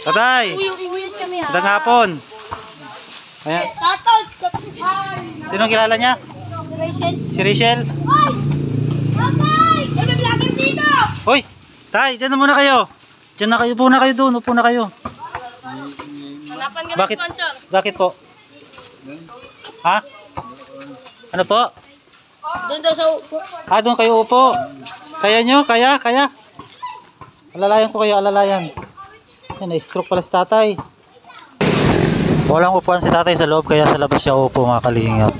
Tatay! Uyong-uyong kami ha. Magandang hapon. Ayan. Tatay! Sinong kilala niya? Si Rachel. Si Rachel? Ay! Tatay! May vlogger dito! Hoy! Tay, dyan na muna kayo. Dyan na kayo. Upo na kayo doon. Upo na kayo. Hanapan ka Bakit? ng sponsor. Bakit po? Ha? Ano po? Doon daw sa upo. Ah, doon kayo upo. Kaya nyo? Kaya? Kaya? Alalayan ko kayo. Alalayan. Yan, na-stroke pala si tatay. Walang upuan si tatay sa loob, kaya sa labas siya upo, mga kalingap.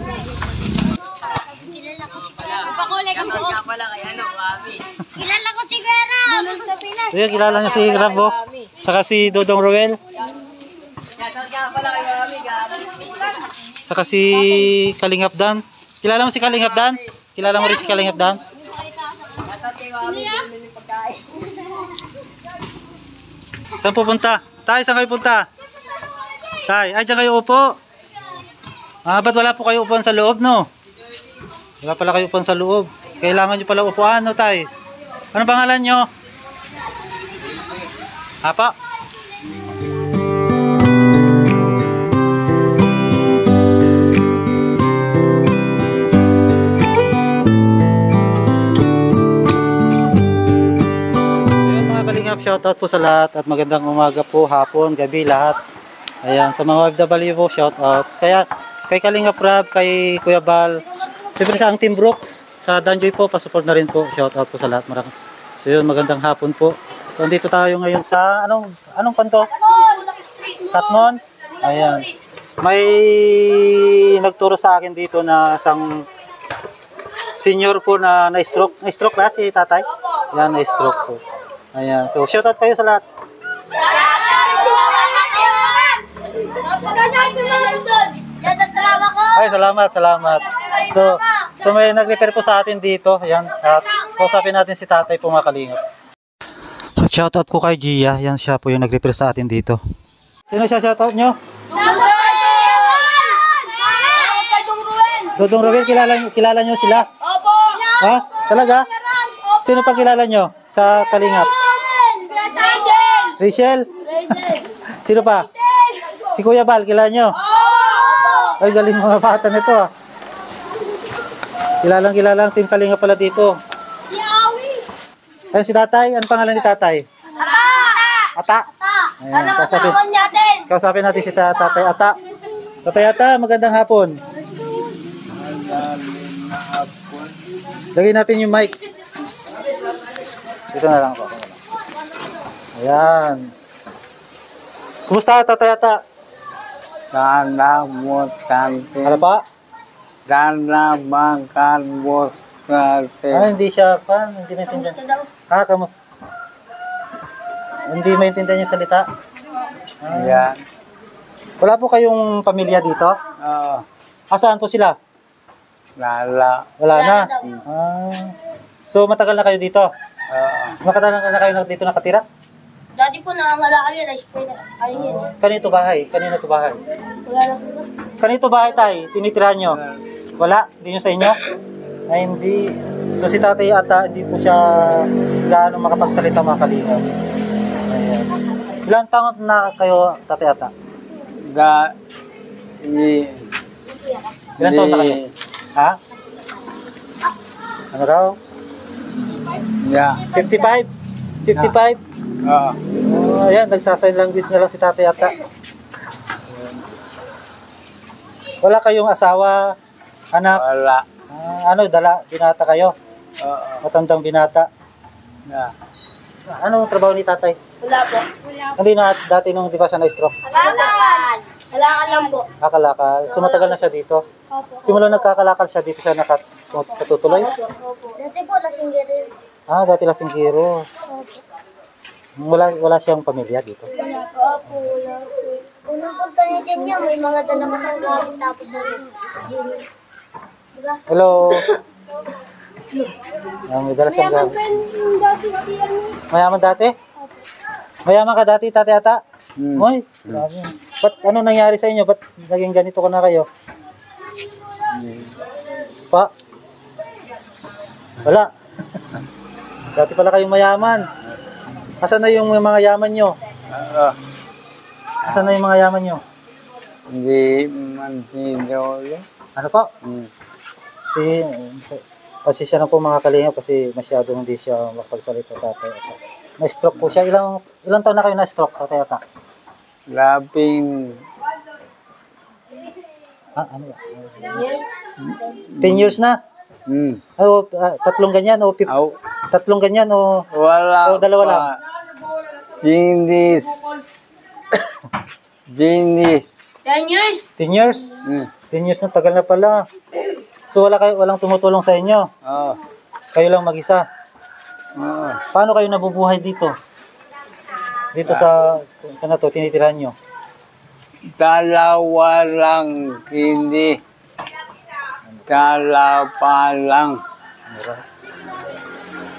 Kilala ko si Kuya. Pakulay ko po. Kilala ko si Kuya. Bulon sa Pinas. Ayan, kilala niya si Rambo. Saka si Dodong Roel. Saka si Kalingap Dan. Kilala mo si Kalingap Dan? Kilala mo rin si Kalingap Dan? Saan pupunta? Tay, saan kayo punta? Tay, ay dyan kayo upo. Ah, ba't wala po kayo upuan sa loob, no? Wala pala kayo upuan sa loob. Kailangan nyo pala upuan, no, Tay? Ano pangalan nyo? Apa? Shoutout po sa lahat at magandang umaga po, hapon, gabi, lahat. Ayan, sa mga OFW po, shoutout. Kaya kay Kalingap Rab, kay Kuya Bal, siyempre sa ang Team Brooks, sa Danjoy po, pasupport na rin po. Shoutout po sa lahat. So yun, magandang hapon po. So dito tayo ngayon sa, anong kanto? Katmon? Ayan. May nagturo sa akin dito na isang senior po na na-stroke. Na-stroke ba si tatay? Yan, na-stroke po. Ayan. So, shoutout kayo sa lahat. Ay, salamat, salamat. So may nag-refer po sa atin dito. Ayan. At kausapin natin si tatay po, mga kalingap. Shoutout ko kay Gia. Yan, siya po yung nag-refer sa atin dito. Sino siya shoutout nyo? Dodong Roel, kilala nyo sila? Opo! Ha? Talaga? Sino pa kilala nyo sa Kalingap? Rachel? Sino pa? Si Kuya Bal, kilala nyo? Ay, galing mga bata nito ah. Kilalang Team Kalingap pala dito. Si Awi! Ayan si tatay, ano pangalan ni tatay? Ata! Ayan, kausapin natin si tatay Ata. Tatay Ata, magandang hapon. Lagay natin yung mic. Dito na lang ako. Ayan. Kumusta tatay Ata? Sana mo tante. Ano pa? Sana makan mo tante. Ah, hindi siya fan. Hindi maintindihan. Ah, kamusta? Hindi maintindihan yung salita? Yan. Wala po kayong pamilya dito? Oo. Asaan po sila? Lala. Wala na? Ah. So, matagal na kayo dito? Oo. Matagal na kayo dito nakatira? Dati po nangangalakal yan. Ayun yan eh. Kanito bahay? Kanino to bahay? Wala na po. Kanito bahay tay? Tinitirahan nyo? Wala? Hindi nyo sa inyo? Ay, hindi. So, si tatay Ata, hindi po siya gaano makapagsalita, mga kalingap. Ayan. Ilang taon na kayo, tatay Ata? Ilang taon na kayo? Ha? Ano raw? Ya. 55? 55? Oo. Ayan, nagsasign language na lang si tatay Ata. Wala kayong asawa, anak? Wala. Binata kayo? Oo. Matandang binata? Ya. Anong trabaho ni tatay? Wala po. Hindi na, dati nung di ba siya na-stroke? Halakal lang po. Kakalakal. So matagal na siya dito? Opo. Simula nagkakalakal siya dito siya nakatutuloy? Dati po, lasinggero. Ah, dati lasinggero. Wala siyang pamilya dito? Opo, wala po. Unang punta niya dyan niya, may mga dala pa siyang gamit tapos gym. Diba? Hello? May dala siyang gamit. Dati si ano? Mayaman dati? Mayaman ka dati, tatay Ata? Uy, grabe. Ba't ano nangyari sa inyo? Ba't naging ganito ka na kayo? Pa? Wala. Dati pala kayong mayaman. Asan na yung mga yaman nyo? Asan na yung mga yaman nyo? Hindi man sinuli. Ano po? Hmm. Pasisya na po mga kalingap kasi masyadong hindi siya makapagsalita tatay ata. Na-stroke po siya. Ilang taon na kayo na-stroke tatay ata? Labing Ano ba? Yes. 10 years na? O, tatlong ganyan o Aw, tatlong ganyan o wala O, dalawa lang. pa. Ginis. Ginis. 10 years. 10 years? 10 years na, tagal na pala. So walang tumutulong sa inyo? Oh. Kayo lang mag-isa? Oh. Paano kayo nabubuhay dito? Dito sa na to, tinitirahan nyo? Dalawa lang, hindi. Dalawa lang.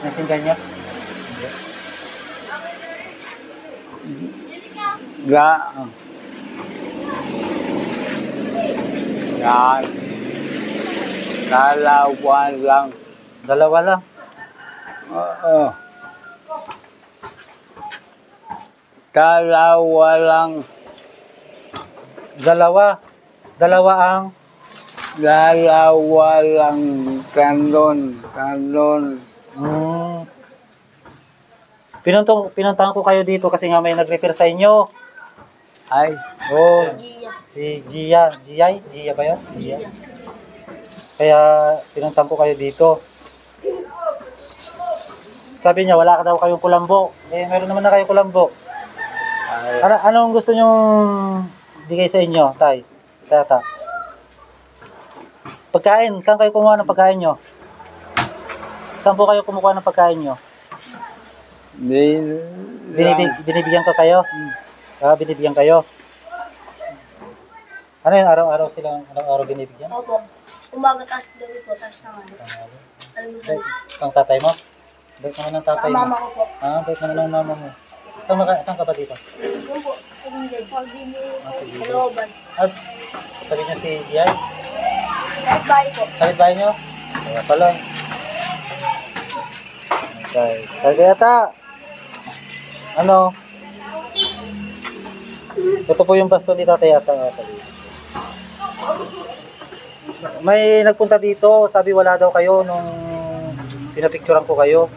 Naintindihan nyo? Ga. Yan. Dalawa lang. Dalawa lang. Oo. Dalawa lang. Dalawa ang Dalawa lang. Kanon. Pinuntahan ko kayo dito kasi nga may nag-refer sa inyo. Ay. Oh, si Gia. Gia ba yun? Gia. Kaya pinuntahan ko kayo dito. Sabi niya wala ka daw kayong kulambo. Eh meron naman na kayong kulambo. Ay. Anong gusto nyong bigay sa inyo, tay? Tata. Pagkain, saan kayo kumuha ng pagkain nyo? Saan po kayo kumukuha ng pagkain nyo? Binibigyan ko kayo? Binibigyan kayo? Ano yun, araw-araw binibigyan? Opo. Umaga taas gabi po, taas naman. Almusal. Ang tatay mo? Bait naman ng tatay mo. Mama ko po. Bait naman ng mama mo. Saan ka ba dito? Yun po. Kalooban. Sabi niyo si Jai? Kahit bahay po. Salit bahay niyo? Kaya pala. Okay. Kaya yata. Ano? Ito po yung baston ni tatay yata. May nagpunta dito, sabi wala daw kayo nung pinapicturean ko kayo.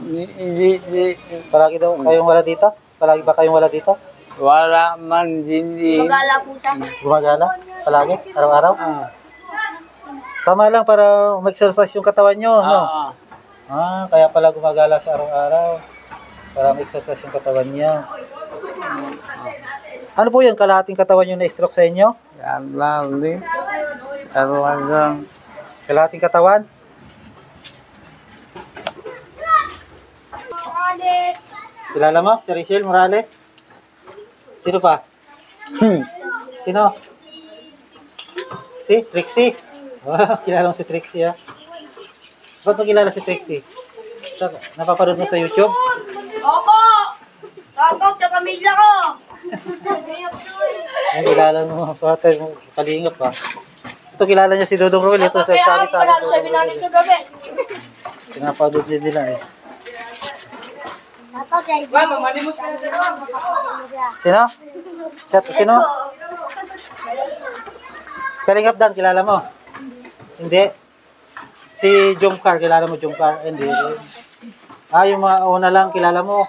Hindi. Palagi daw kayong wala dito? Palagi ba kayong wala dito? Wala man hindi. Magala po siya. Gumagala? Palagi? Araw-araw? Tama lang para mag-exercise yung katawan nyo, no? Kaya pala gumagala siya araw-araw. Para mag-exercise yung katawan niya. Ano po yun? Kalahating katawan yung na-stroke sa inyo? Yan lang din. Talagang. Kalahating katawan? Kilala mo? Si Rachel Morales? Sino pa? Sino? Si Trixie? Kilala mo si Trixie, ha? Ba't mo kilala si Trixie? Napapanood mo sa YouTube? Opo! Opo, sa pamilya ko! Ay, kilala mo, patay mo, kalingap pa. Ito, kilala niya si Dodong Roel. Ito, sabi sa akin, Sabi namin kagabi. pinapanood din nila eh. Sino? Sino? Kalingap Dan, kilala mo? Hindi. Si Jomcar, kilala mo Jomcar? Hindi. Yung mga una lang, kilala mo?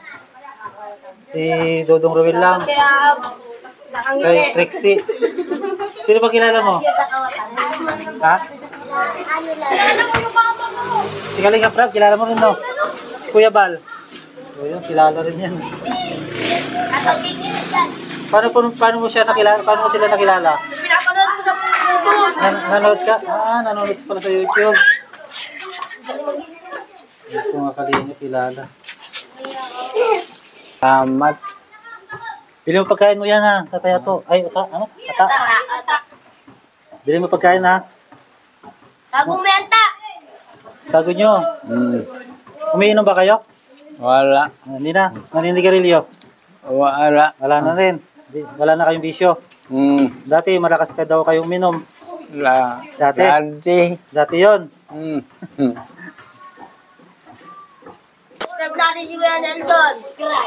Si Dodong Roel lang. Kaya, Kay nakangiti. Trixie. Sino ba kilala mo? Ha? Si Kalingap Rab, kilala mo rin, no? Si Kuya Bal. O yun, kilala rin yan. Paano mo siya nakilala? Paano mo sila nakilala? Pinapanood ko sa YouTube. Nanonood ka? Nanonood ka pala sa YouTube. Ito nga Kalingap, kilala. Salamat. Bili mo pagkain mo yan, ha? Tatay Ato. Ay, ano? Ata? Bili mo pagkain, ha? Tagong may anta. Tago nyo. Umiinom ba kayo? Wala. Hindi na. Naninigarilyo. Wala. Wala na rin. Wala na kayong bisyo. Dati malakas ka daw kayong minom. Dati? Dati. Dati yon. natin si Kuya Nelson.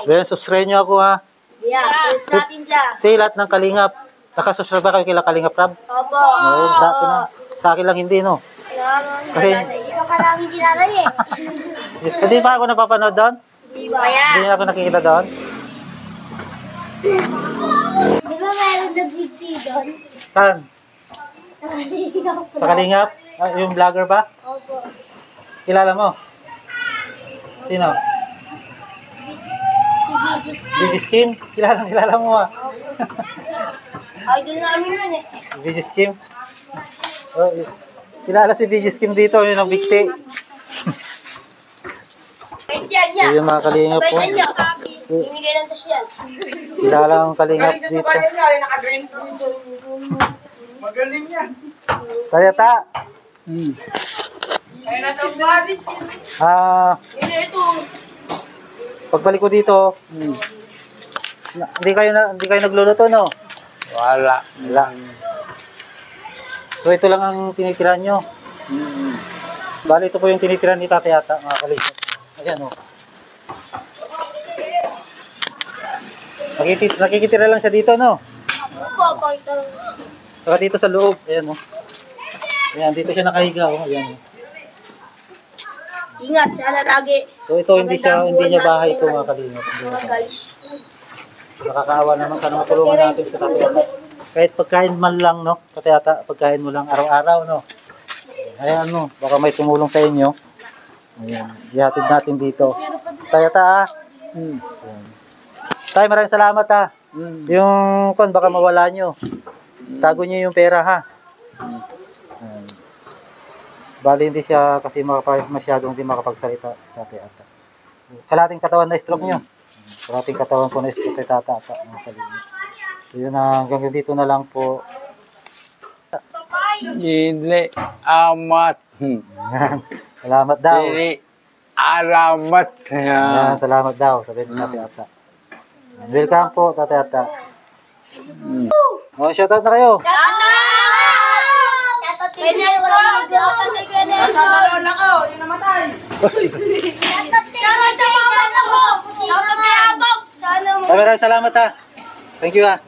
Ayan, subscribe nyo ako ha. Yeah, ulit natin siya. Sa lahat ng Kalingap. Nakasubscribe ba kayo kila Kalingap Rab? Opo. Ayun, dati na. Sa akin lang hindi, no? Kasi- Ikaw ka namin dinalay eh. Hindi ba ako napapanood doon? Di ba yan? Hindi ako nakikita doon? Di ba meron nag-big doon? Saan? Sa kanina po. Sa Kalingap? Ah, yung vlogger ba? Opo. Kilala mo? Sino? Si Gigis. Bigis Kim? Kilala mo ah. Idol namin yun eh. Bigis Kim? Oh, kilala si Bigis Kim dito, yun ang bigti. Wait yan niya. So yun mga Kalingap po. Wait yan niya. Bimigay ng tas yan. Kilala ang Kalingap dito. Magaling yan. Kaya ta, Ay, nasa body. Ito. pagbalik ko dito, hindi kayo nagluluto, no? Wala. Wala. So ito lang ang tinitirahan nyo. Bali, ito po yung tinitirahan ni Tatay Ata, mga Kalingap. Ayan, oh. Nakikitira lang siya dito, no? Opo, pakita lang. Saka dito sa loob, ayan, oh. Ayan, dito siya nakahiga, oh. Ayan, oh. Ingat, sana lagi. So ito, hindi niya bahay ito, mga Kalingap. Hindi niya Mga bahay. guys. Nakakaawa naman, sana matulungan natin sa Tatay Ata. Kahit pagkain man lang, no? Tatay Ata, pagkain mo lang araw-araw, no? Ayan, no? Baka may tumulong sa inyo. Ayan, ihatid natin dito. Tatay Ata, ah. Ayan. Tay, maraming salamat, ha. Yung kon baka mawala nyo. Tago nyo yung pera, ha. Ayan. Bali, hindi siya kasi masyadong hindi makapagsalita sa Tatay Ata. So, kalating katawan na stroke nyo. Kalating katawan po na stroke kay Tatay Ata, mga Kalingap. So yun na, hanggang dito na lang po. Hindi amat. Ayan. Salamat daw. Hindi alamat. Ayan, salamat daw. Sabihin ni Tatay Ata. Welcome po, Tatay Ata. Oh, shoutout na kayo. Shoutout kay Nelson. Shoutout kay Kuya Nelson. Shoutout kay Abab. Sana mo. Ay, maraming salamat, ha. Thank you, ha.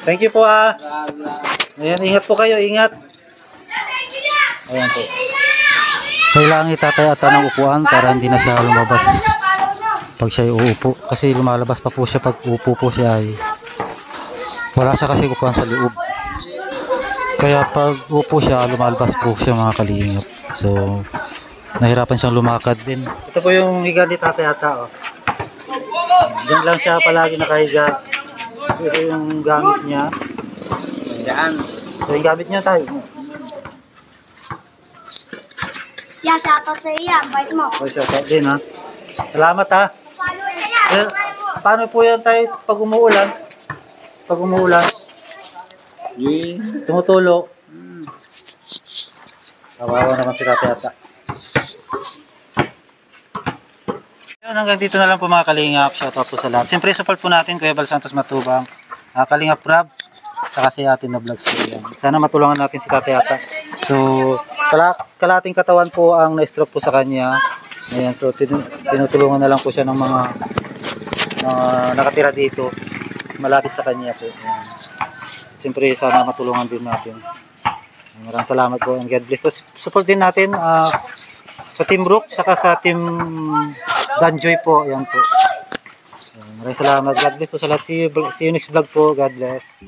Thank you po, ha. Ayan, ingat po kayo, ingat. Ayan po. Kailangan itatay Ata ng upuan para hindi na siya lumabas pag siya uupo. Kasi lumalabas pa po siya pag uupo po siya ay wala siya kasi upuan sa loob. Kaya pag uupo siya, lumalabas po siya, mga Kalingap. So, nahirapan siyang lumakad din. Ito po yung higa ni Tatay Ata, oh. Diyan lang siya palagi nakahiga. So, ito yung gamit niya. Yan. So, yung gamit niya tayo. Yeah, shoutout sa iya. Bait mo. O, shoutout din, ha. Salamat, ha. Eh, paano po yan tayo pag umuulan? Pag umuulan, Yun. tumutulo. Kawawa naman si Tatay Ata. Yun, hanggang dito na lang po, mga Kalingap. Shoutout po sa lahat. Siyempre, support po natin Kuya Bal Santos Matubang, Kalingap Rab, saka si atin na vlogs po yan. Sana matulungan natin si Tatay Ata. So, kalating katawan po ang na-stroke po sa kanya. Ayan, so tinutulungan na lang po siya ng mga nakatira dito malapit sa kanya po. Ayan. Siyempre, sana matulungan din natin. Maraming salamat po and God bless po. Support din natin sa Team Brook saka sa Team Danjoy po. Ayan po. Maraming salamat. God bless po sa lahat. See you next vlog po. God bless.